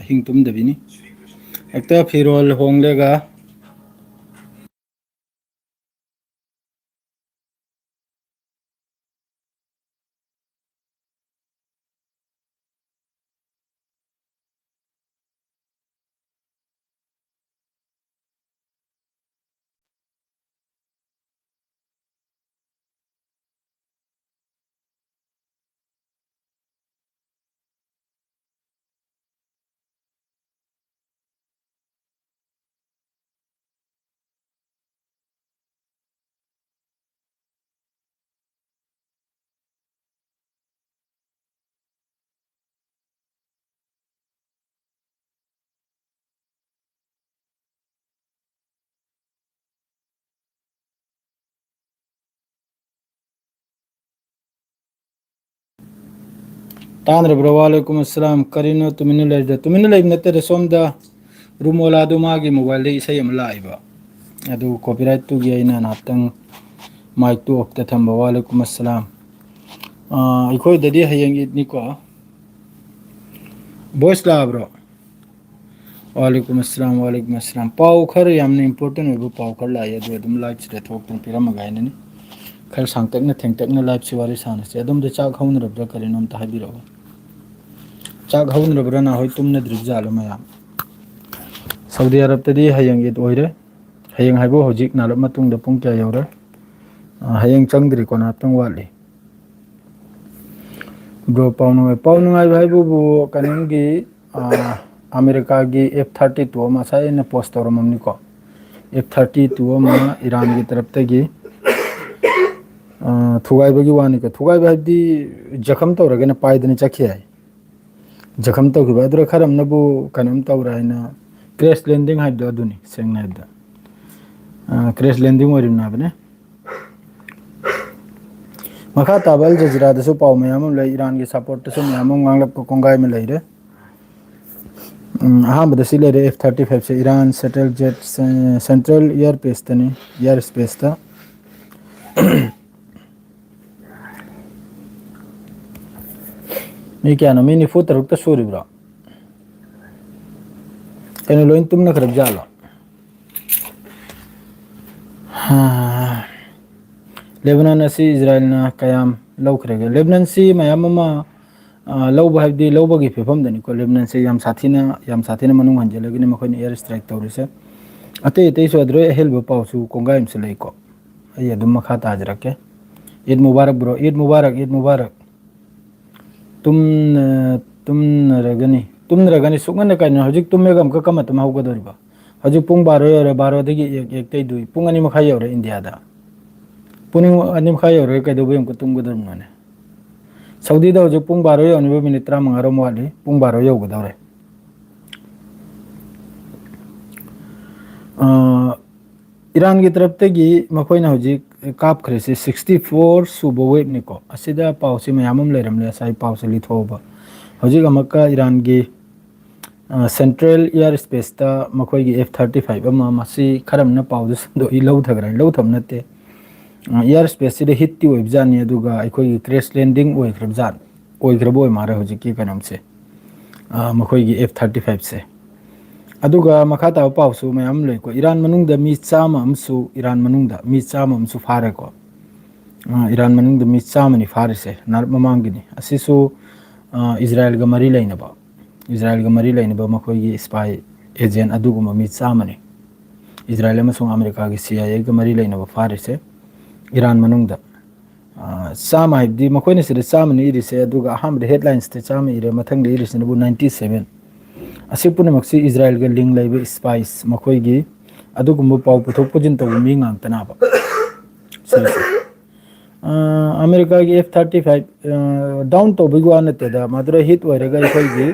हिंग तुम दबिनी एक फिरोल होंगलेगा तांद्रब्रो वालेकुम अस्सलाम करीनो तुमिनो लेज नते सोमदा रूमोला दो मागी मोबाइल दे इसे यम लाइबा अदु कॉपीराइट तु गी ना नातंग माइक टू ऑफ द थंबा वालेकुम अस्सलाम इखोय ददी हयंग इतनिको वॉइस लाब्रो वालेकुम अस्सलाम पाव खर यामने इंपोर्टेंट होबो पाव खर लाय अदु अदुम लाइव से थोक तुम पिरम गायननी खर सांगतक न थेंगतक न लाइव से वारी सानसे अदुम दे चाक हौन रब्दा करिनोम ताहाबिरो चाक हौन रब्रा ना होय तुमने द्रिजालो मयाम सऊदी अरब तदी हयंग इत ओइरे हयंग हाइबो होजिक नालो मतुंग द पुंग क्या यौरे हयंग चंगद्रि को नातंग वाली ब्रो पाउनुंगाई भाइबो बो कनिंगी अमेरिका की F-32 मसाई ने पोस्ट तौरमनी को F-32 में ईरान की तरफ तगी थुगाइबगी वानी को थुगाइब हाइबदी जखम तौरगे न पाइदने चखि है जखम तौखिबा अदुर खरम नबु कनम तौरा हैना क्रैश लैंडिंग हाइबदो अदुनी सेंगना हाइबदा क्रैश लैंडिंग ओरिम नाबने मखा ताबल जजीरा दसु पाव मयाम ले ईरान की सपोर्ट तसु मयाम गांगलब को कोंगाई में लेरे अहमद सिलेरे F-35 से ईरान सेटल जेट सेंट्रल एयर पेस तने एयर स्पेस ता मी क्या ना मिनी फुटर रुकता सोरी ब्रा कने लोइन तुमने खरब जाला लेबनान असी इजराइल ना कयाम लौखरेगे लेबनान सी मयाम मा लौब हाइबदी लौबगी फेफम दनी को लेबनान से याम साथीना मनुंग हंजलगने मखोन एयर स्ट्राइक तौरिसे अते इते सोद्रो हेल्ब पाउसु कोंगाइम से लेको अय अदुम मखा ताजरके ईद मुबारक ब्रो ईद मुबारक तुम रगनी सुगन कन हजिक तुमेगा अमका कमतम हौगदोरिबा हजिक पुंग 12 यौरे 12 दगी एक तै दुई पुंग अनि मखा यौरे इंडिया दा पुनिंग अनि मखा यौरे कैदोबे अमका तुमगदोरमने सऊदी दा हजिक पुंग 12 यौनिबा मिनिट 35 रोम वाली पुंग 12 यौगदौरे ईरान की तरफ तगी मखोइना हजिक काप खरेसे 64 सुबो वेब निको असिदा पाउसे मयामम लेरमले साइ पाउसे लिथोबा हजिक अमका ईरान की सेंट्रल एयर स्पेस ता मखोइ की F-35 अमा मसी खरम न पाउदस दो इ लौ थगरा लौ थम नते एयर स्पेस से हिट ती ओइब जानी अदुगा अखोइ क्रैश लैंडिंग ओइख्रब जान ओइख्रब ओइ मारे हजिक की कनम से मखोइ की F-35 से अदुगा मखा ता पाउसु मयाम लेको ईरान मनुंग द मी चामा अमसु ईरान मनुंग द मी चामा अमसु फारे को ईरान मनुंग द मी चामा नि फारे से नार ममांगिनी असिसु इजराइल ग मरी लेनबा इजराइल ग मरी लेनबा मखोइ की स्पाई एजेंट अदुगुम मी चामा नि इजराइल अमसुंग अमेरिका की CIA ग मरी लेनबा फारे से ईरान मनुंग द चामा हाइबदी मखोइने सिरे चामा नि इरिसे अदुगा अहम हेडलाइंस ते चामा इरे मथंग दे इरिसे नबु 97 असि पुनमक्सी इजराइल ग लिंक लाइबे स्पाइस मखोइगी अदुगुम पाउ पुथोक पुजिन तो मी ngang अमेरिका की F-35 डाउन तो बिगवा नते दा मात्र हिट ओइरेगा इखोइगी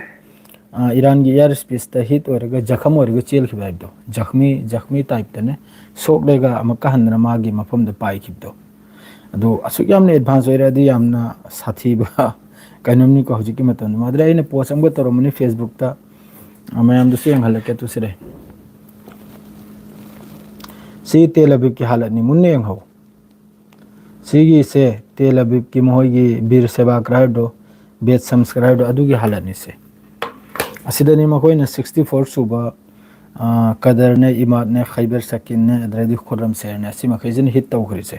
ईरान की एयर स्पेस ता हिट ओइरेगा जखम ओइरेगा चेल खिबाइदो जखमी टाइप तने सोक लेगा अमका हनरा मागी मफम द पाइ खिबदो अदो असुक यामने एडवांस ओइरे अदि यामना साथीबा कनमनी को हजिकी मतन मात्र आइने पोस्ट अमगा तोरमनी फेसबुक ता मैम दूसरी हल्के तुसरे सी तेल अबीब की हालत नहीं मुन्ने हो सीगी से तेल अबीब की मोहगी बीर सेवा कराडो बेत सब्सक्राइब अदु की हालत नहीं से ꯑꯁꯤꯗꯅꯤ ꯃꯈꯣꯏꯅ 64 ꯁꯨꯕ ꯀꯗꯔꯅꯦ ꯏꯃꯥꯠꯅꯦ ꯈꯩꯕꯔ ꯁꯀꯤꯟꯅꯦ ꯑꯗꯩꯗꯤ ꯈꯨꯔꯝ ꯁꯦꯔꯅꯦ ꯑꯁꯤ ꯃꯈꯩꯁꯤꯅ ꯍꯤꯠ ꯇꯧꯈ꯭ꯔꯤꯁꯦ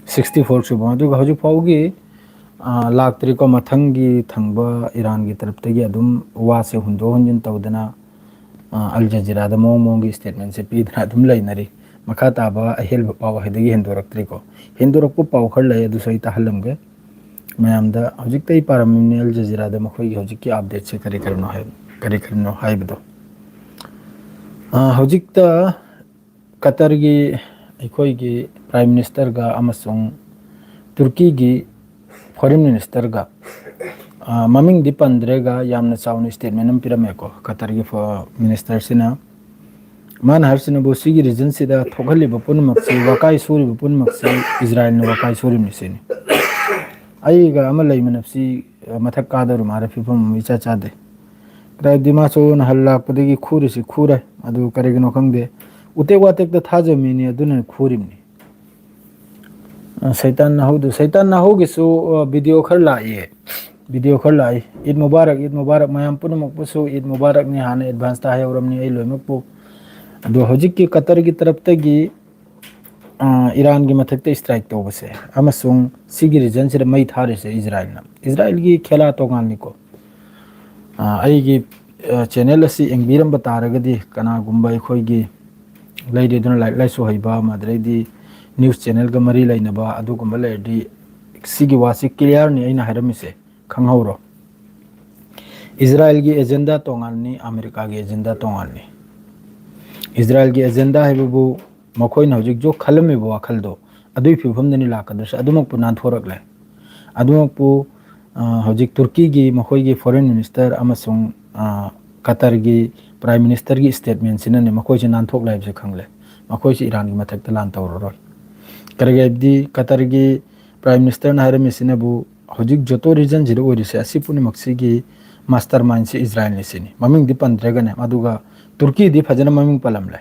64 ꯁꯨꯕ ꯑꯗꯨꯒ ꯍꯧꯖꯤꯛ ꯐꯥꯎꯒꯤ ꯂꯥꯛꯇ꯭ꯔꯤꯀꯣ ꯃꯊꯪꯒꯤ ꯊꯪꯕ ꯏꯔꯥꯟꯒꯤ ꯇꯔꯞꯇꯒꯤ ꯑꯗꯨꯝ ꯋꯥꯁꯦ ꯍꯨꯟꯗꯣꯛ ꯍꯨꯟꯖꯤꯟ ꯇꯧꯗꯅ ꯑꯜ ꯖꯖꯤꯔꯥꯗ ꯃꯑꯣꯡ ꯃꯑꯣꯡꯒꯤ ꯁ꯭ꯇꯦꯠꯃꯦꯟꯁꯦ ꯄꯤꯗꯅ ꯑꯗꯨꯝ ꯂꯩꯅꯔꯤ ꯃꯈꯥ ꯇꯥꯕ ꯑꯍꯦꯟꯕ ꯄꯥꯎ ꯍꯥꯏꯗꯒꯤ ꯍꯦꯟꯗꯣꯔꯛꯇ꯭ꯔꯤꯀꯣ ꯍꯦꯟꯗꯣꯔꯛꯄ ꯄꯥꯎ ꯈꯔ ꯂꯩ ꯑꯗꯨꯁꯨ ꯑꯩ ꯇꯥꯍꯜꯂꯝꯒꯦ ꯃꯌꯥꯝꯗ ꯍꯧꯖꯤꯛꯇ ꯑꯩ ꯄꯥꯔꯝꯃꯤꯅꯦ ꯑꯜ ꯖꯖꯤꯔꯥꯗ ꯃꯈꯣꯏꯒꯤ ꯍꯧꯖꯤꯛꯀꯤ ꯑꯞꯗꯦꯠꯁꯦ ꯀꯔꯤ ꯀꯔꯤꯅꯣ ꯍꯥꯏꯕꯗꯣ ꯍꯧꯖꯤꯛꯇ ꯀꯇꯔꯒꯤ ꯑꯩꯈꯣꯏꯒꯤ ꯄ꯭ꯔꯥꯏꯝ ꯃꯤꯅꯤꯁꯇꯔꯒ ꯑꯃꯁꯨꯡ ꯇꯨꯔꯀꯤꯒꯤ ꯐꯣꯔꯦꯟ ꯃꯤꯅꯤꯁꯇꯔꯒ ꯃꯃꯤꯡꯗꯤ ꯄꯟꯗ꯭ꯔꯦꯒ ꯌꯥꯝꯅ ꯆꯥꯎꯅ ꯁ꯭ꯇꯦꯠꯃꯦꯟ ꯑꯃ ꯄꯤꯔꯝꯃꯦꯀꯣ ꯀꯇꯔꯒꯤ ꯃꯤꯅꯤꯁꯇꯔꯁꯤꯅ ꯃꯥꯅ ꯍꯥꯏꯔꯤꯁꯤꯅꯕꯨ ꯁꯤꯒꯤ ꯔꯤꯖꯟꯁꯤꯗ ꯊꯣꯛꯍꯜꯂꯤꯕ ꯄꯨꯝꯅꯃꯛꯁꯤ ꯋꯥꯀꯥꯏ ꯁꯨꯔꯤꯕ ꯄꯨꯝꯅꯃꯛꯁꯤ ꯏꯖꯔꯥꯏꯜꯅ ꯋꯥꯀꯥꯏ ꯁꯨꯔꯤꯕꯅꯤ ꯁꯤꯅꯤ ꯑꯩꯒ ꯑꯃ ꯂꯩꯃꯤꯟꯅꯕꯁꯤ ꯃꯊꯛ ꯀꯥꯗꯧꯔꯤ ꯃꯥꯔꯦ ꯐꯤꯕꯝ ꯑꯃ ꯏꯆꯥ ꯆꯥꯗꯦ ꯀꯗꯥꯏꯗꯤ ꯃꯥꯁꯨ ꯅꯍꯜ ꯂꯥꯛꯄꯗꯒꯤ ꯈꯨꯔꯤꯁꯤ ꯈꯨꯔꯦ ꯑꯗꯨ ꯀꯔꯤꯒꯤꯅꯣ ꯈꯪꯗꯦ ꯎꯇꯦꯛ ꯋꯥꯇꯦꯛꯇ ꯊꯥꯖꯕꯃꯤꯅꯤ ꯑꯗꯨꯅ ꯈꯨꯔꯤꯕꯅꯤ ꯁꯩꯇꯥꯟ ꯅꯥꯍꯧꯒꯤꯁꯨ ꯚꯤꯗꯤꯑꯣ ꯈꯔ ꯂꯥꯛꯏꯌꯦ ꯚꯤꯗꯤꯑꯣ ꯈꯔ ꯂꯥꯛꯏ ꯏꯠ ꯃꯨꯕꯥꯔꯛ ꯃꯌꯥꯝ ꯄꯨꯝꯅꯃꯛꯄꯨꯁꯨ ꯏꯠ ꯃꯨꯕꯥꯔꯛꯅꯤ ꯍꯥꯟꯅ ꯑꯦꯗꯚꯥꯟꯁꯇ ꯍꯥꯏꯍꯧꯔꯝꯅꯤ ꯑꯩ ꯂꯣꯏꯅꯃꯛꯄꯨ ꯑꯗꯣ ꯍꯧꯖꯤꯛꯀꯤ ꯀꯇꯔꯒꯤ ꯇꯔꯞꯇꯒꯤ ꯏꯔꯥꯟꯒꯤ ꯃꯊꯛꯇ ꯏꯁꯇ꯭ꯔꯥꯏꯛ ꯇꯧꯕꯁꯦ ꯑꯃꯁꯨꯡ ꯁꯤꯒꯤ ꯔꯤꯖꯟꯁꯤꯗ ꯃꯩ ꯊꯥꯔꯤꯁꯦ ꯏꯖꯔꯥꯏꯜꯒꯤ ꯈꯦꯂꯥ ꯇꯣꯉꯥꯟꯅꯤꯀꯣ ꯑꯩꯒꯤ ꯆꯦꯅꯦꯜ ꯑꯁꯤ ꯌꯦꯡꯕꯤꯔꯝꯕ ꯇꯥꯔꯒꯗꯤ ꯀꯅꯥꯒꯨꯝꯕ ꯑꯩꯈꯣꯏꯒꯤ ꯂꯩꯔꯤꯗꯨꯅ ꯂꯥꯏꯔꯤꯛ ꯂꯥꯏꯁꯨ ꯍꯩꯕ ꯑꯗꯩꯗꯤ ꯅ꯭ꯌꯨꯁ ꯆꯦꯅꯦꯜꯒ ꯃꯔꯤ ꯂꯩꯅꯕ ꯑꯗꯨꯒꯨꯝꯕ ꯂꯩꯔꯗꯤ ꯁꯤꯒꯤ ꯋꯥꯁꯤ ꯀ꯭ꯂꯤꯌꯥꯔꯅꯤ ꯑꯩꯅ ꯍꯥꯏꯔꯝꯃꯤꯁꯦ ꯈꯪꯍꯧꯔꯣ ꯏꯖꯔꯥꯏꯜꯒꯤ ꯑꯦꯖꯦꯟꯗꯥ ꯇꯣꯉꯥꯟꯅꯤ ꯑꯃꯦꯔꯤꯀꯥꯒꯤ ꯑꯦꯖꯦꯟꯗꯥ ꯇꯣꯉꯥꯟꯅꯤ ꯏꯖꯔꯥꯏꯜꯒꯤ ꯑꯦꯖꯦꯟꯗꯥ ꯍꯥꯏꯕꯕꯨ ꯃꯈꯣꯏꯅ ꯍꯧꯖꯤꯛ ꯖꯣ ꯈꯜꯂꯝꯃꯤꯕ ꯋꯥꯈꯜꯗꯣ ꯑꯗꯨꯒꯤ ꯐꯤꯕꯝꯗꯅꯤ ꯂꯥꯛꯀꯗꯣꯏꯁꯦ ꯑꯗꯨꯃꯛꯄꯨ ꯅꯥꯟꯊꯣꯔꯛꯂꯦ ꯑꯗꯨꯃꯛꯄꯨ ꯍꯧꯖꯤꯛ ꯇꯨꯔꯀꯤꯒꯤ ꯃꯈꯣꯏꯒꯤ ꯐꯣꯔꯦꯟ ꯃꯤꯅꯤꯁꯇꯔ ꯑꯃꯁꯨꯡ ꯀꯇꯔꯒꯤ ꯄ꯭ꯔꯥꯏꯝ ꯃꯤꯅꯤꯁꯇꯔꯒꯤ ꯁ꯭ꯇꯦꯠꯃꯦꯟꯁꯤꯅꯅꯦ ꯃꯈꯣꯏꯁꯦ ꯅꯥꯟꯊꯣꯛꯂꯦ ꯍꯥꯏꯕꯁꯦ ꯈꯪꯂꯦ ꯃꯈꯣꯏꯁꯤ ꯏꯔꯥꯟꯒꯤ ꯃꯊꯛꯇ ꯂꯥꯟ ꯇꯧꯔꯔꯣꯏ ꯀꯔꯤꯒꯤ ꯍꯥꯏꯕꯗꯤ ꯀꯇꯔꯒꯤ ꯄ꯭ꯔꯥꯏꯝ ꯃꯤꯅꯤꯁꯇꯔꯅ ꯍꯥꯏꯔꯝꯃꯤꯁꯤꯅꯕꯨ ꯍꯧꯖꯤꯛ ꯖꯣꯇꯣ ꯔꯤꯖꯟꯁꯤꯗ ꯑꯣꯏꯔꯤꯁꯦ ꯑꯁꯤ ꯄꯨꯝꯅꯃꯛꯁꯤꯒꯤ ꯃꯥꯁꯇꯔ ꯃꯥꯏꯟꯁꯤ ꯏꯖꯔꯥꯏꯜꯅꯤ ꯁꯤꯅꯤ ꯃꯃꯤꯡꯗꯤ ꯄꯟꯗ꯭ꯔꯒꯅꯦ ꯑꯗꯨꯒ ꯇꯨꯔꯀꯤꯗꯤ ꯐꯖꯅ ꯃꯃꯤꯡ ꯄꯜꯂꯝꯂꯦ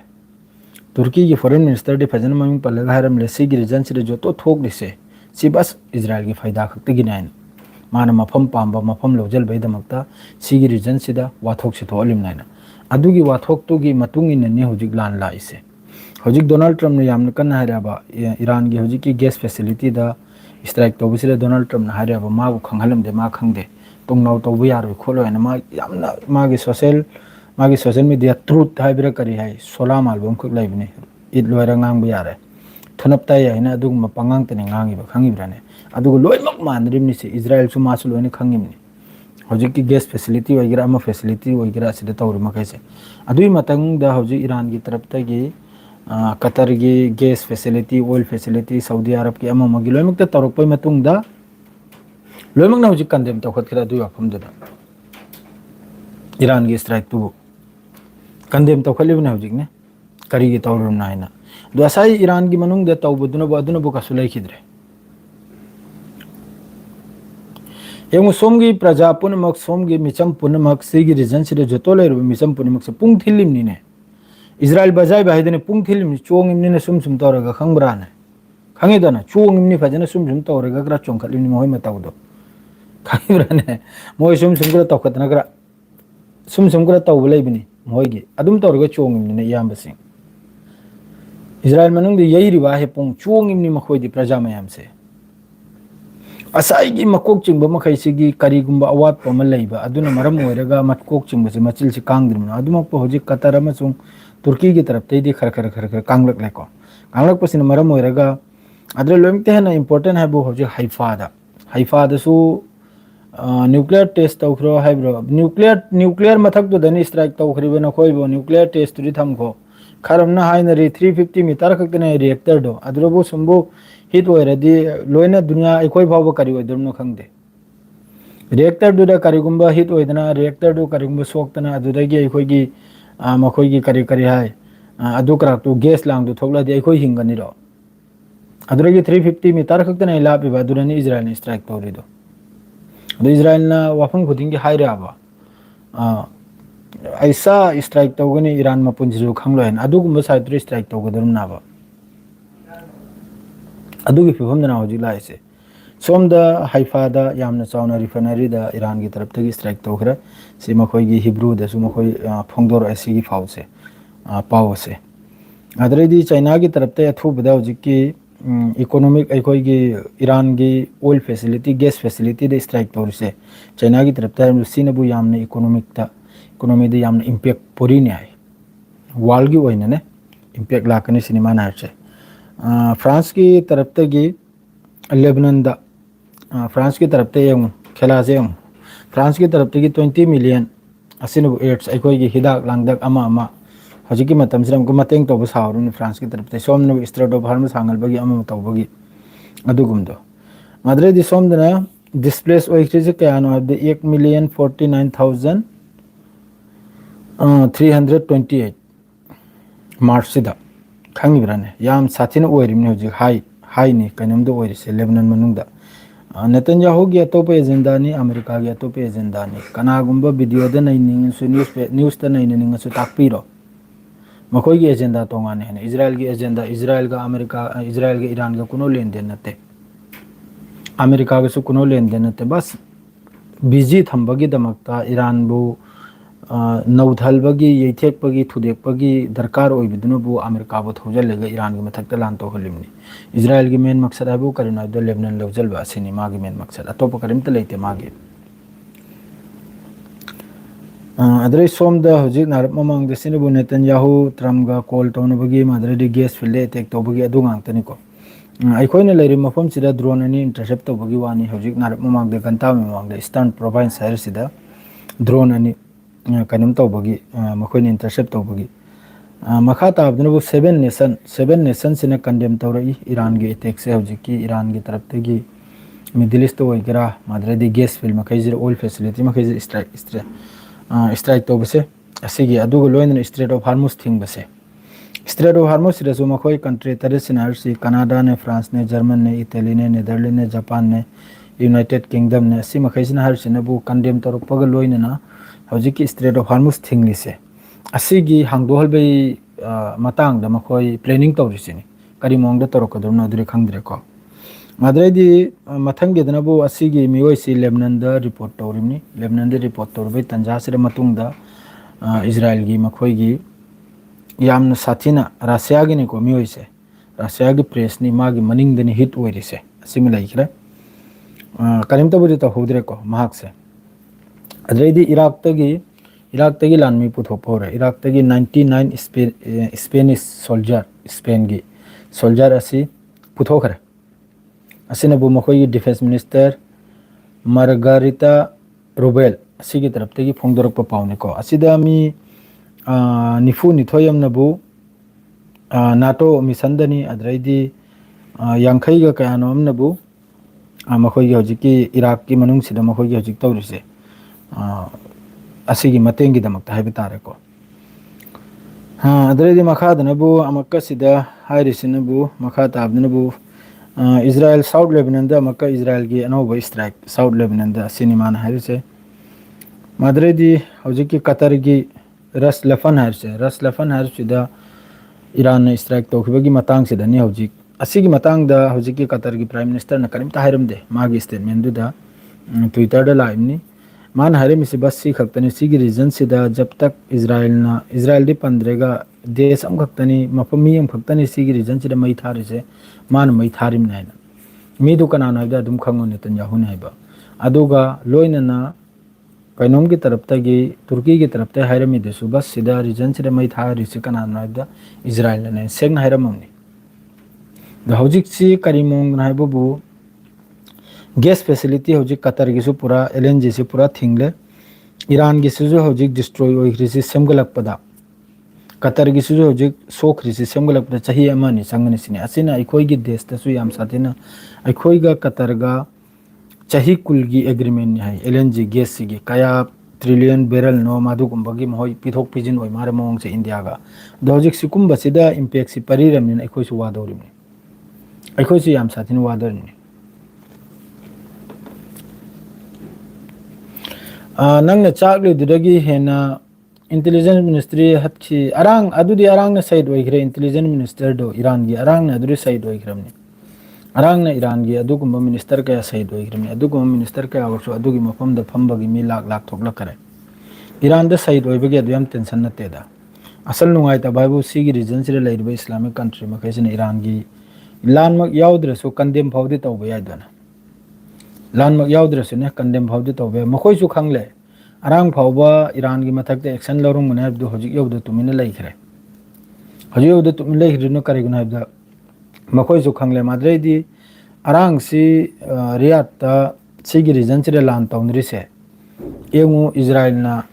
ꯇꯨꯔꯀꯤꯒꯤ ꯐꯣꯔꯦꯟ ꯃꯤꯅꯤꯁꯇꯔꯗꯤ ꯐꯖꯅ ꯃꯃꯤꯡ ꯄꯜꯂꯒ ꯍꯥꯏꯔꯝꯂꯦ ꯁꯤꯒꯤ ꯔꯤजꯟꯁꯤꯗ ꯖꯣꯇꯣ ꯊꯣꯛꯂꯤꯁꯦ ꯁꯤ ꯕꯁ ꯏꯖꯔꯥꯏꯜꯒꯤ ꯐꯥꯏꯗꯥ ꯈꯛꯇꯒꯤꯅꯦ ꯍꯥꯏꯅ ꯃꯥꯅ ꯃꯐꯝ ꯄꯥꯝꯕ ꯃꯐꯝ ꯂꯧꯁꯤꯟꯕꯒꯤꯗꯃꯛꯇ ꯁꯤꯒꯤ ꯔꯤꯖꯟꯁꯤꯗ ꯋꯥꯊꯣꯛꯁꯤ ꯊꯣꯛꯍꯜꯂꯤꯕꯅꯤ ꯍꯥꯏꯅ ꯑꯗꯨꯒꯤ ꯋꯥꯊꯣꯛꯇꯨꯒꯤ ꯃꯇꯨꯡ ꯏꯟꯅꯅꯤ ꯍꯧꯖꯤꯛ ꯂꯥꯟ ꯂꯥꯛꯏꯁꯦ ꯍꯧꯖꯤꯛ ꯗꯣꯅꯥꯜड ꯇ꯭ꯔꯝꯞꯅ ꯌꯥꯝꯅ ꯀꯟꯅ ꯍꯥꯏꯔꯛꯑꯕ ꯏꯔꯥꯟꯒꯤ ꯍꯧꯖꯤꯛꯀꯤ ꯒꯦꯁ ꯐꯦꯁꯤꯂꯤꯇꯤꯗ ꯏꯁꯇ꯭ꯔꯥꯏꯛ ꯇꯧꯕꯁꯤꯗ ꯗꯣꯅꯥꯜड ꯇ꯭ꯔꯝꯞꯅ ꯍꯥꯏꯔꯛꯑꯕ ꯃꯥꯕꯨ ꯈꯪꯍꯜꯂꯝꯗꯦ ꯃꯥ ꯈꯪꯗꯦ ꯇꯨꯡꯅꯥꯎ ꯇꯧꯕ ꯌꯥꯔꯣꯏ ꯈꯣꯠꯂꯣꯏ ꯍꯥꯏꯅ ꯃꯥ ꯌꯥꯝꯅ ꯃꯥꯒꯤ ꯁꯣꯁꯦꯜ ꯃꯦꯗꯤꯌꯥ ꯇ꯭ꯔꯨꯠ ꯍꯥꯏꯕ꯭ꯔꯥ ꯀꯔꯤ ꯍꯥꯏ ꯁꯣꯂꯥ ꯃꯥꯜꯕ ꯑꯃꯈꯛ ꯂꯩꯕꯅꯤ ꯏꯠ ꯂꯣꯏꯔ ꯉꯥꯡꯕ ꯌꯥꯔꯦ ꯊꯨꯅꯞ ꯇꯥꯏ ꯍꯥꯏꯅ ꯑꯗꯨꯒꯨꯝꯕ ꯄꯉꯥꯡꯇꯅꯤ ꯉꯥꯡꯉꯤꯕ ꯈꯪꯉꯤꯕ꯭ꯔꯥꯅꯦ ꯑꯗꯨꯒ ꯂꯣꯏꯅꯃꯛ ꯃꯥꯟꯅꯔꯤꯕꯅꯤꯁꯦ ꯏꯖꯔꯥꯏꯜꯁꯨ ꯃꯥꯁꯨ ꯂꯣꯏꯅ ꯈꯪꯉꯤꯕꯅꯤ ꯍꯧꯖꯤꯛꯀꯤ ꯒꯦꯁ ꯐꯦꯁꯤꯂꯤꯇꯤ ꯑꯣꯏꯒꯦꯔꯥ ꯑꯃ ꯐꯦꯁꯤꯂꯤꯇꯤ ꯑꯣꯏꯒꯦꯔꯥ ꯑꯁꯤꯗ ꯇꯧꯔꯤ ꯃꯈꯩꯁꯦ ꯑꯗꯨꯒꯤ ꯃꯇꯨꯡꯗ ꯍꯧꯖꯤꯛ ꯏꯔꯥꯟꯒꯤ ꯇꯔꯞꯇꯒꯤ ꯀꯇꯔꯒꯤ gas facility oil facility Saudi ꯑꯔꯕꯀꯤ ꯑꯃꯒꯤ ꯂꯣꯏꯅꯃꯛꯇ ꯇꯧꯔꯛꯄꯩ ꯃꯇꯨꯡꯗ ꯂꯣꯏꯅꯃꯛꯅ ꯍꯧꯖꯤꯛ ꯀꯟꯗꯦꯝ ꯇꯧꯈꯠꯈ꯭ꯔꯦ ꯑꯗꯨꯒꯤ ꯋꯥꯐꯝꯗꯨꯗ ꯏꯔꯥꯟꯒꯤ ꯏꯁꯇ꯭ꯔꯥꯏꯛꯇꯨꯕꯨ ꯀꯟꯗꯦꯝ ꯇꯧꯈꯠꯂꯤꯕꯅꯤ ꯍꯧꯖꯤꯛꯅꯦ ꯀꯔꯤꯒꯤ ꯇꯧꯔꯨꯕꯅꯣ ꯍꯥꯏꯅ ꯑꯗꯣ ꯉꯁꯥꯏ ꯏꯔꯥꯟꯒꯤ ꯃꯅꯨꯡꯗ ꯑꯗꯨꯅꯕꯨ ꯀꯩꯁꯨ ꯂꯩꯈꯤꯗ꯭ꯔꯦ ꯌꯦꯡꯉꯨ ꯁꯣꯝꯒꯤ ꯄ꯭ꯔꯖꯥ ꯄꯨꯝꯅꯃꯛ ꯁꯣꯝꯒꯤ ꯃꯤꯆꯝ ꯄꯨꯝꯅꯃꯛ ꯁꯤꯒꯤ ꯔꯤꯖꯟꯁꯤꯗ ꯖꯣꯇꯣ ꯂꯩꯔꯤꯕ ꯃꯤꯆꯝ ꯄꯨꯝꯅꯃꯛꯁꯦ ꯄꯨꯡ ꯊꯤꯜꯂꯤꯕꯅꯤꯅꯦ ꯏꯖꯔꯥꯏꯜ ꯕꯖꯥꯏꯕ ꯍꯥꯏꯗꯅ ꯄꯨꯡ ꯊꯤꯜꯂꯤꯕꯅꯤ ꯆꯣꯡꯉꯤꯕꯅꯤꯅ ꯁꯨꯝ ꯇꯧꯔꯒ ꯈꯪꯕ꯭ꯔꯥꯅꯦ ꯈꯪꯉꯤꯗꯅ ꯆꯣꯡꯉꯤꯕꯅꯤ ꯐꯖꯅ ꯁꯨꯝ ꯇꯧꯔꯒ ꯈꯔ ꯆꯣꯡꯈꯠꯂꯤꯕꯅꯤ ꯃꯈꯣꯏ ꯃꯇꯧꯗꯣ ꯈꯪꯉꯤꯕ꯭ꯔꯥꯅꯦ ꯃꯣꯏ ꯁꯨꯝ ꯈꯔ ꯇꯧꯈꯠꯇꯅ ꯈꯔ ꯁꯨꯝ ꯈꯔ ꯇꯧꯕ ꯂꯩꯕꯅꯤ ꯃꯣꯏꯒꯤ ꯑꯗꯨꯝ ꯇꯧꯔꯒ ꯆꯣꯡꯉꯤꯕꯅꯤꯅ ꯏꯌꯥꯝꯕꯁꯤꯡ ꯏꯖꯔꯥꯏꯜ ꯃꯅꯨꯡꯗ ꯌꯩꯔꯤꯕ ꯍꯦꯄꯨꯡ ꯆꯣꯡꯉꯤꯕꯅꯤ ꯃꯈꯣꯏꯗꯤ ꯄ꯭ꯔꯖꯥ ꯃꯌꯥꯝꯁꯦ ꯉꯁꯥꯏꯒꯤ ꯃꯀꯣꯛ ꯆꯤꯡꯕ ꯃꯈꯩꯁꯤꯒꯤ ꯀꯔꯤꯒꯨꯝꯕ ꯑꯋꯥꯠꯄ ꯑꯃ ꯂꯩꯕ ꯑꯗꯨꯅ ꯃꯔꯝ ꯑꯣꯏꯔꯒ ꯃꯀꯣꯛ ꯆꯤꯡꯕꯁꯤ ꯃꯆꯤꯜꯁꯤ ꯀꯥꯡꯗ꯭ꯔꯤꯕꯅꯣ ꯑꯗꯨꯃꯛꯄꯨ ꯍꯧꯖꯤꯛ ꯀꯇꯔ ꯑꯃꯁꯨꯡ ꯇꯨꯔꯀꯤꯒꯤ ꯇꯔꯞꯇꯩꯗꯤ ꯈꯔ ꯀꯥꯡꯂꯛꯂꯦꯀꯣ ꯀꯥꯡꯂꯛꯄꯁꯤꯅ ꯃꯔꯝ ꯑꯣꯏꯔꯒ ꯑꯗꯨꯗ ꯂꯣꯏꯅꯃꯛꯇ ꯍꯦꯟꯅ ꯏꯝꯄꯣꯔꯇꯦꯟ ꯍꯥꯏꯕꯨ ꯍꯧꯖꯤꯛ ꯍꯩꯐꯥꯗꯁꯨ ꯅ꯭ꯌꯨꯀ꯭ꯂꯤꯌꯔ ꯇꯦꯁ ꯇꯧꯈ꯭ꯔꯣ ꯍꯥꯏꯕ꯭ꯔꯣ ꯅ꯭ꯌꯨꯀ꯭ꯂꯤꯌꯔ ꯃꯊꯛꯇꯨꯗꯅꯤ ꯏꯁꯇ꯭ꯔꯥꯏꯛ ꯇꯧꯈ꯭ꯔꯤꯕ ꯅꯈꯣꯏꯕꯨ ꯅ꯭ꯌꯨꯀ꯭ꯂꯤꯌꯔ ꯇꯦꯁꯇꯨꯗꯤ ꯊꯝꯈꯣ ꯈꯔꯝꯅ ꯍꯥꯏꯅꯔꯤ 350 ꯃꯤꯇꯔ ꯈꯛꯇꯅꯦ ꯔꯤꯌꯦꯛꯇꯔꯗꯣ ꯑꯗꯨꯕꯨ ꯁꯨꯝꯕꯨ ꯍꯤꯠ ꯑꯣꯏꯔꯗꯤ ꯂꯣꯏꯅ ꯗꯨꯅꯤꯌꯥ ꯑꯩꯈꯣꯏ ꯐꯥꯎꯕ ꯀꯔꯤ ꯑꯣꯏꯗꯣꯏꯅꯣ ꯈꯪꯗꯦ ꯔꯤꯌꯦꯛꯇꯔꯗꯨꯗ ꯀꯔꯤꯒꯨꯝꯕ ꯍꯤꯠ ꯑꯣꯏꯗꯅ ꯔꯤꯌꯦꯛꯇꯔꯗꯨ ꯀꯔꯤꯒꯨꯝꯕ ꯁꯣꯛꯇꯅ ꯑꯗꯨꯗꯒꯤ ꯑꯩꯈꯣꯏꯒꯤ ꯃꯈꯣꯏꯒꯤ ꯀꯔꯤ ꯍꯥꯏ ꯑꯗꯨ ꯀꯔꯥꯛꯇꯨ ꯒꯦꯁ ꯂꯥꯡꯗꯨ ꯊꯣꯛꯂꯛꯑꯗꯤ ꯑꯩꯈꯣꯏ ꯍꯤꯡꯒꯅꯤꯔꯣ ꯑꯗꯨꯗꯒꯤ 350 ꯃꯤꯇꯔ ꯈꯛꯇꯅ ꯂꯥꯞꯄꯤꯕ ꯑꯗꯨꯅꯅꯤ ꯏꯖꯔꯥꯏꯜꯅ ꯏꯁꯇ꯭ꯔꯥꯏꯛ ꯇꯧꯔꯤꯗꯣ ꯑꯗꯣ ꯏꯖꯔꯥꯏꯜꯅ ꯋꯥꯐꯝ ꯈꯨꯗꯤꯡꯒꯤ ꯍꯥꯏꯔꯛꯑꯕ ꯑꯩꯁꯥ ꯏꯁꯇ꯭ꯔꯥꯏꯛ ꯇꯧꯒꯅꯤ ꯏꯔꯥꯟ ꯃꯄꯨꯟꯁꯤꯁꯨ ꯈꯪꯂꯣꯏ ꯍꯥꯏꯅ ꯑꯗꯨꯒꯨꯝꯕ ꯁꯥꯏꯠꯇꯨ ꯏꯁꯇ꯭ꯔꯥꯏꯛ ꯇꯧꯒꯗꯧꯅꯕ ꯑꯗꯨꯒꯤ ꯐꯤꯕꯝꯗꯅ ꯍꯧꯖꯤꯛ ꯂꯥꯛꯏꯁꯦ सोमदा हाइफादा यामना चाउना रिफाइनरी दा ईरान की तरफ तक स्ट्राइक तौखरे सी मखोई की हिब्रू दसु मखोई फोंगदोर ऐसी की फाउ से पाव से अदरेदी चाइना की तरफ ते अथुबदा की इकोनॉमिक अखोई की ईरान की oil facility gas facility they strike तौर से चाइना की तरफ ते सीनबु यामना इकोनॉमिक ता इकोनॉमी दे यामना इंपैक्ट पोरी ने है वर्ल्ड की ओइना ने इंपैक्ट लाकने सिनेमा ना है फ्रांस की तरफ तक लेबनान दा फ्रांस की तरफ से खेला से फ्रांस की तरफ से 20 मिलियन असिन एड्स अखोई की हिदाक लांगदक अमा अमा हजिकी मतम सिरम को मतेंग तौब सावरुन फ्रांस की तरफ से सोम स्ट्रेट ऑफ हार्मस हांगलबगी अमा तौबगी अदुगुमदो माद्रे दि सोमदना डिस्प्लेस ओइक्रिजे कयानो अब 1,49,328 मार्च सिदा खंगिब्राने याम साथिन ओइरिमने हजि हाई नि कनमदो ओइरिसे लेबनान मनुंगदा नेतन्याहू की अतोप एजेंडा नि अमेरिका की अतोप एजेंडा नि कनागुंबा वीडियो द नैनिंगसु न्यूज़ द नैनिंगसु ताकपीरो मखोई की एजेंडा तोंगाने है इजराइल की एजेंडा इजराइल का अमेरिका इजराइल के ईरान का कुनो लेन देन नते अमेरिका के कुनो लेन देन नते बस बिजी थंबगी दमकता ईरान बु नौथलबगी यैथेकपगी थुदेकपगी दरकार ओइबिदुनबु अमेरिका बु थौजलगा ईरान की मथक्ता लान तोहलिमनि इजराइल की मेन मकसद है करीना लेबनान लौजलबा असिनी मागी मेन मकसद अतोप करीमत लेते मागी अदरे सोमद हजिक नारप ममांग दसिनबु नेतन्याहू ट्रम्पगा कॉल तौनबगी मादरेदि गैस फील्ड अटैक तौबगी अदु गांगतनिको अखोइना लेरि मफम सिदा ड्रोन अनि इंटरसेप्ट तौबगी वानी हजिक नारप ममांग दे गंता ममांग दे ईस्टर्न प्रोविंस हायर सिदा ड्रोन अनि कनम तौबगी मखोइना इंटरसेप्ट तौबगी मखा ताबदनबु सेवन नेशन सिना कंडेम तौरई ईरान की अटैक से हजिकी ईरान की तरफ तगी मिडिल ईस्ट ओइगरा मादरेदि गैस फील्ड मखैजिर ऑयल फैसिलिटी मखैजिर स्ट्राइक तौबसे असिगी अदुगु लोइना स्ट्रेट ऑफ हार्मुस थिंगबसे स्ट्रेट ऑफ हार्मुस सिरसु मखोई कंट्री तरह सिनारसी कनाडा ने फ्रांस ने जर्मन ने इटली ने नेदरलैंड ने जापान ने यूनाइटेड किंगडम ने असि मखैसिना हरसिनबु कंडेम तौरपग लोइना हजिकी स्ट्रेट ऑफ हार्मुस थिंगलिसे असिगी हांगदोहलबै मतंग मखोई प्लानिंग तौरिसिनी करी मोंग तौरकदोना अदुरे खंगद्रेको माद्रेदी मथंगेदनबु असिगी मियोइसी लेबनान द रिपोर्ट तौरिमनी लेबनान द रिपोर्ट तौरबै तंजासिर मतुंगदा इजराइल की मखोई यामना साथिना रशिया की निको मियोइसे रशिया की प्रेस नि मागी मनिंगदनी हिट ओइरिसे असिमि लाइखरे करीमतबुदि तौहौद्रेको महाकसे अद्रेदी इराक तगी लानमी पुथोपोरे इराक तगी 99 स्पेनिश सोल्जर स्पेन की सोल्जर असी पुथोखरे असिनबु मखोई डिफेंस मिनिस्टर मार्गारिटा रोबेल असी की तरफ तगी फोंगदोरक पाउनेको असिदा मी निफु निथोयमनबु नाटो मिशनदनी अद्रेदी यांखैगा कयानोमनबु मखोई हजिकी इराक की मनुंगसिदा मखोई हजिक तौरिसे असिगी मतेंगी दमकता है तारेको अदरेदी मखादनबु अमक्कसिदा हाइरिसिनबु मखा ताबदनबु इजराइल साउथ लेबनान दा मक्का इजराइल की अनोबा स्ट्राइक साउथ लेबनान दा सिनेमान हाइरिसे मदरेदी हजिकी कतर की रस लफन हाइरिसिदा ईरान ने स्ट्राइक तौखिबगी मतंग सिदनी हजिक असिगी मतंग दा हजिकी कतर की प्राइम मिनिस्टर न करिमता हाइरमदे मागी स्टेटमेंट दुदा ट्विटर दा लाइमनी मान हारे से बस सी खक्तनी सी रीजन सिदा जब तक इजराइल दी पंद्रेगा देश अम खक्तनी मफमी अम खक्तनी सी रीजन सिदा मई थारे से मान मई थारिम नाइना मी दु कनान हाइदा दुम खंगो नेतन्याहू ने हाइबा अदुगा लोइनना कैनोम की तरफ तगी तुर्की की तरफ ते हाइरमी देसु बस सिदा रीजन सिदा मई थारि से कनान हाइदा इजराइल ने सेग हाइरममनी द हौजिक सी करीमोंग नाइबबु गैस फैसिलिटी हौजिक कतर की पूरा एलएनजी से पूरा थिंगले ईरान की हौजिक डिस्ट्रॉय ओइख्रिसि सेमगलकपदा कतर की हौजिक सोख्रिसि सेमगलकपदा चाही अमानि संगनिसिने असिना अखोई की देश तसु याम साथिना अखोईगा कतरगा चाही कुल की एग्रीमेंट है एलएनजी गैस की कया ट्रिलियन बैरल नो मादुगुंबगी महoi पिथोक पिजिन ओइ मारे मोंग से इंडिया का हौजिक सिकुंबसिदा इंपैक्ट सि परिरमनि अखोइसु वादौरिमनि अखोइसु याम साथिना वादरनि नंग चाकलीदुदगी हेना इंटेलिजेंस मिनिस्ट्री हत्खी अरांग अदुदी अरांग साइड ओइग्रे इंटेलिजेंस मिनिस्टर दो ईरान की अरांग अदुरी साइड ओइग्रमनि arangna Iran gi adugumba minister kaya said oigrami adugumba minister kaya warsu adugi mafamda phambagi mi lak lak thoklakare Iran da said oibagi adu yam tension natte da asal nungai ta baibu sigi region sire lairba Islamic country makaisina Iran gi landmark yaudresu condemn phawdi tawba yaidana landmark yaudresu ne condemn phawdi tawba makoi su khangle arang phawba Iran gi mathakte action lorung mane abdu hojik yauda tumina laikre hojik yauda tumina laikre no kariguna abda makoi su khangle madre di arang si Riyadh ta sigi region sire land tawnri se yengu Israel na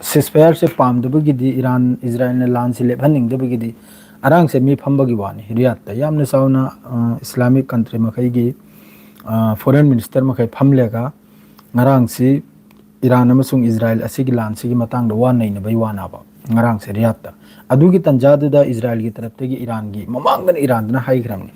ceasefire se pamdabagi di Iran Israel na land si lephaning dabagi di arang se mi phambagi wani Riyadh ta yamna sauna Islamic country makai gi foreign minister makai phamlega ngarang si Iran amasung Israel asigi land sigi matang da wan nei na bai wana ba ngarang se Riyadh ta adugi tanjadu da Israel gi taraptegi Iran gi mamangdan Iran na haigram ni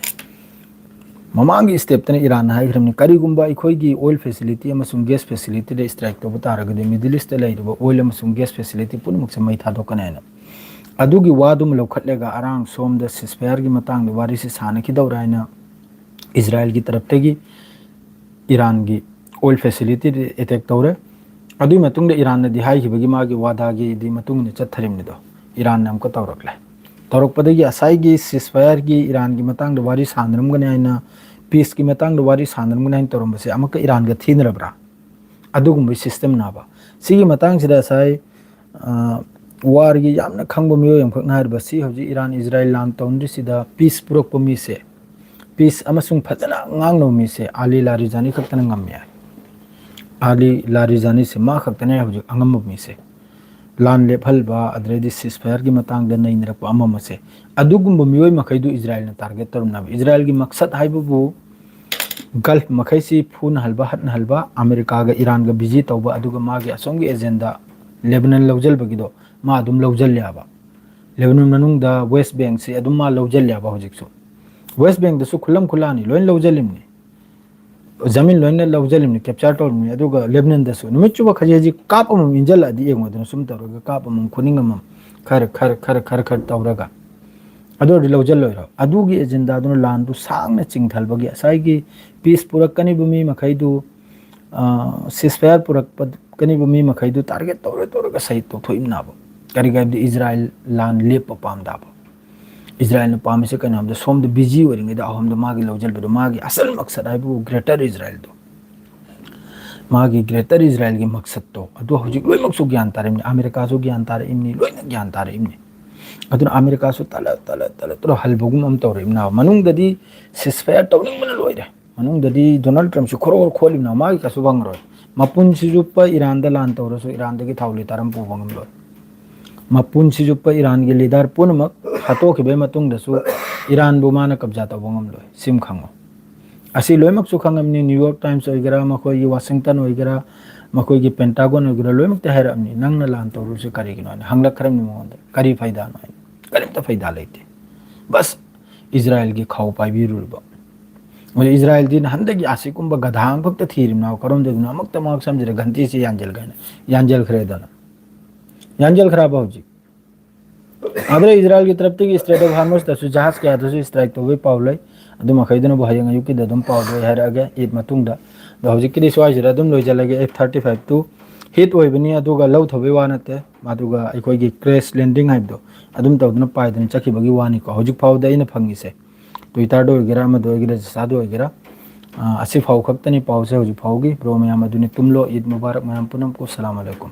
mamangi step tane Iran haigram ni karigumba ikhoi gi oil facility amasung gas facility da strike to butara ga Middle East da laiba oil amasung gas facility punmuk se mai thado kana adugi wadum lokhatlega arang som da ceasefire gi matang da wari se sana ki dawraina Israel gi taraptegi Iran gi oil facility attack tawre adui matung da Iran na di hai gi bagi magi wada gi di matung ne chatharim ni do Iran nam ko tawrakle tawrak padagi asai gi ceasefire gi Iran gi matang da wari sanram gane aina peace gi matang da wari sanram gane torom base amaka Iran ga thinrabra adugum system na ba sigi matang sida asai war gi yamna khangbo miyo yam khakna har basi hoji Iran Israel lan tawndri sida peace purok po mi se peace amasung phajana ngangno mi se Ali Larijani khaktana ngamya Ali Larijani se ma khaktana hoji angam mi se lan lephalba adredi ceasefire gi matang da nainra pa amama se adugum miyo makhaidu Israel na target tarum na Israel gi maksad haibu Gulf makai si phun halba hatna halba America ga Iran ga busy tawba aduga magi asongi agenda Lebanon lawjal bagido ma adum lawjal yaba Lebanon manung da West Bank si adum ma lawjal yaba hojik so West Bank da su khulam khulani loin lawjalim ni zamin loin lawjalim ni capture tor ni aduga Lebanon da su numichu ba khajeji kap amum injal adi eng modna sum tawraga kap amum khuning amum khar tawraga ado di lawjal loira adugi agenda dun landu sangna chingthal bagi asai gi peace purakani bumi makhaidu ceasefire purakani bumi makhaidu target tawra sai to thoimna ba kari ga di Israel lan lep pam da ba Israel na pam se kana da som da busy oring da ahom da magi lawjal ba magi asal maksad ai bu greater Israel do magi greater Israel gi maksad to ado hojik loi maksu gyan tarim America su gyan tar imni loi na gyan tar imni aduna America su tala to halbugum am tawre imna manung da di ceasefire tawning mana loire manung da di Donald Trump su khoror kholim na magi ka su bangroi mapun si jupa Iran da lan tawra su Iran da gi thawli taram pu bangam loi mapun si jupa Iran gi leader punamak hato ke be matung da su Iran bu mana kabja ta bangam loi sim khango asi loi mak su khangam ni New York Times oigara makoi gi Washington oigara makoi gi Pentagon oigara loi mak ta haram ni nang na lan tawru se kari gi no hangla kharam ni mo kari faida no karim ta faida leite bas Israel gi khau pai bi rul ba मुझे Israel दिन हंदगी आसिकुम ब गधांग भक्त थीरिम नाव करम दे ना मक्त माक समझरे घंटी से यांजल खरेदना यांजल खराब हो जी आदरे इजराइल की तरफ से स्ट्रेट ऑफ हार्मस तसु जहाज के आदसु स्ट्राइक तो वे पावले अदुम खैदन ब हयंग युकी ददम पावदो हेर अगे ईद मतुंग दा हौजिक की स्वाइ जरा दम लोइ जलगे F-35 टू हिट ओइबनी अदुगा लौ थबे वानते मादुगा अखोइ की क्रैश लैंडिंग हाइबदो अदुम तौदन पाइदन चखिबगी वानी को हौजिक फावदा इन फंगिसे Twitter do gira ma do gira sa do gira asi phau khak tani pau se hoji phaugi pro mayam aduni tumlo Eid Mubarak mayam punam ko assalamu alaikum